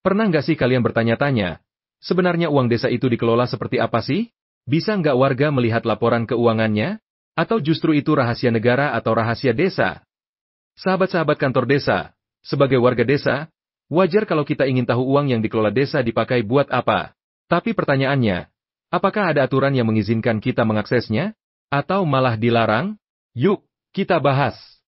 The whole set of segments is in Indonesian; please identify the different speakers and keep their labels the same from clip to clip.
Speaker 1: Pernah nggak sih kalian bertanya-tanya, sebenarnya uang desa itu dikelola seperti apa sih? Bisa nggak warga melihat laporan keuangannya? Atau justru itu rahasia negara atau rahasia desa? Sahabat-sahabat kantor desa, sebagai warga desa, wajar kalau kita ingin tahu uang yang dikelola desa dipakai buat apa. Tapi pertanyaannya, apakah ada aturan yang mengizinkan kita mengaksesnya? Atau malah dilarang? Yuk, kita bahas.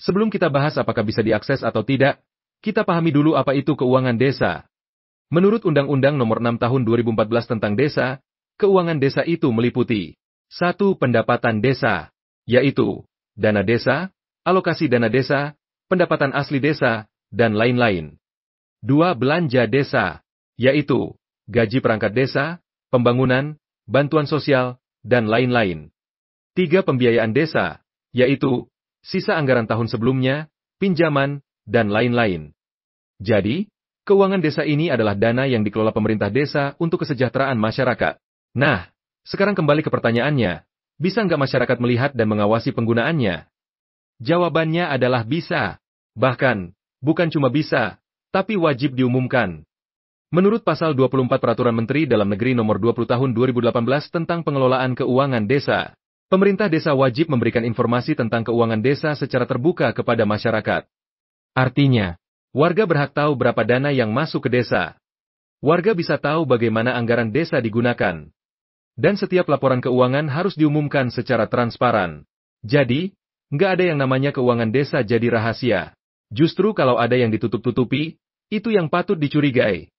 Speaker 1: Sebelum kita bahas apakah bisa diakses atau tidak, kita pahami dulu apa itu keuangan desa. Menurut Undang-Undang Nomor 6 Tahun 2014 tentang Desa, keuangan desa itu meliputi 1. Pendapatan desa, yaitu dana desa, alokasi dana desa, pendapatan asli desa, dan lain-lain. 2. Belanja desa, yaitu gaji perangkat desa, pembangunan, bantuan sosial, dan lain-lain. 3. Pembiayaan desa, yaitu sisa anggaran tahun sebelumnya, pinjaman, dan lain-lain. Jadi, keuangan desa ini adalah dana yang dikelola pemerintah desa untuk kesejahteraan masyarakat. Nah, sekarang kembali ke pertanyaannya, bisa nggak masyarakat melihat dan mengawasi penggunaannya? Jawabannya adalah bisa. Bahkan, bukan cuma bisa, tapi wajib diumumkan. Menurut Pasal 24 Peraturan Menteri Dalam Negeri Nomor 20 Tahun 2018 tentang Pengelolaan Keuangan Desa, pemerintah desa wajib memberikan informasi tentang keuangan desa secara terbuka kepada masyarakat. Artinya, warga berhak tahu berapa dana yang masuk ke desa. Warga bisa tahu bagaimana anggaran desa digunakan. Dan setiap laporan keuangan harus diumumkan secara transparan. Jadi, nggak ada yang namanya keuangan desa jadi rahasia. Justru kalau ada yang ditutup-tutupi, itu yang patut dicurigai.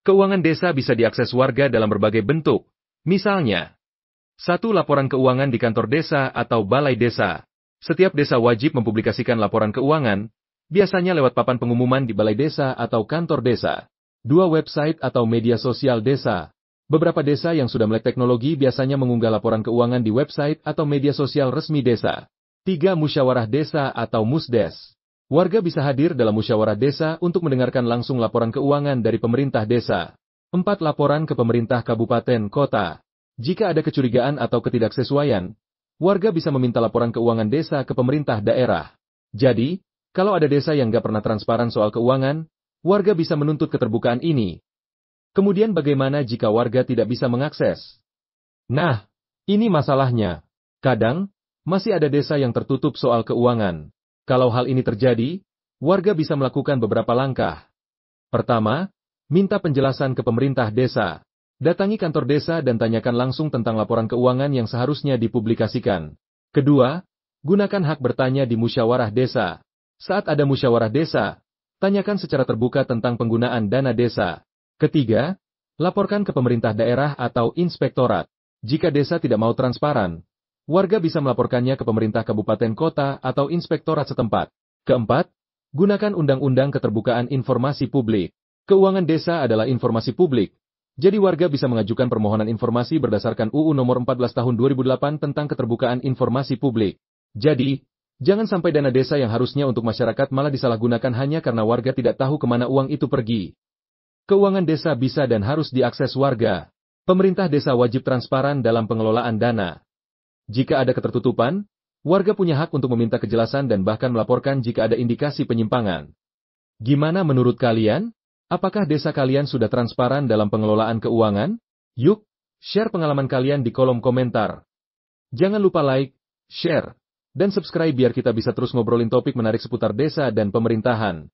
Speaker 1: Keuangan desa bisa diakses warga dalam berbagai bentuk. Misalnya, 1. Laporan keuangan di kantor desa atau balai desa. Setiap desa wajib mempublikasikan laporan keuangan, biasanya lewat papan pengumuman di balai desa atau kantor desa. 2. Website atau media sosial desa. Beberapa desa yang sudah melek teknologi biasanya mengunggah laporan keuangan di website atau media sosial resmi desa. 3. Musyawarah desa atau musdes. Warga bisa hadir dalam musyawarah desa untuk mendengarkan langsung laporan keuangan dari pemerintah desa. 4. Laporan ke pemerintah kabupaten kota. Jika ada kecurigaan atau ketidaksesuaian, warga bisa meminta laporan keuangan desa ke pemerintah daerah. Jadi, kalau ada desa yang nggak pernah transparan soal keuangan, warga bisa menuntut keterbukaan ini. Kemudian bagaimana jika warga tidak bisa mengakses? Nah, ini masalahnya. Kadang, masih ada desa yang tertutup soal keuangan. Kalau hal ini terjadi, warga bisa melakukan beberapa langkah. Pertama, minta penjelasan ke pemerintah desa. Datangi kantor desa dan tanyakan langsung tentang laporan keuangan yang seharusnya dipublikasikan. Kedua, gunakan hak bertanya di musyawarah desa. Saat ada musyawarah desa, tanyakan secara terbuka tentang penggunaan dana desa. Ketiga, laporkan ke pemerintah daerah atau inspektorat. Jika desa tidak mau transparan, warga bisa melaporkannya ke pemerintah kabupaten kota atau inspektorat setempat. Keempat, gunakan Undang-Undang Keterbukaan Informasi Publik. Keuangan desa adalah informasi publik. Jadi warga bisa mengajukan permohonan informasi berdasarkan UU Nomor 14 Tahun 2008 tentang Keterbukaan Informasi Publik. Jadi, jangan sampai dana desa yang harusnya untuk masyarakat malah disalahgunakan hanya karena warga tidak tahu kemana uang itu pergi. Keuangan desa bisa dan harus diakses warga. Pemerintah desa wajib transparan dalam pengelolaan dana. Jika ada ketertutupan, warga punya hak untuk meminta kejelasan dan bahkan melaporkan jika ada indikasi penyimpangan. Gimana menurut kalian? Apakah desa kalian sudah transparan dalam pengelolaan keuangan? Yuk, share pengalaman kalian di kolom komentar. Jangan lupa like, share, dan subscribe biar kita bisa terus ngobrolin topik menarik seputar desa dan pemerintahan.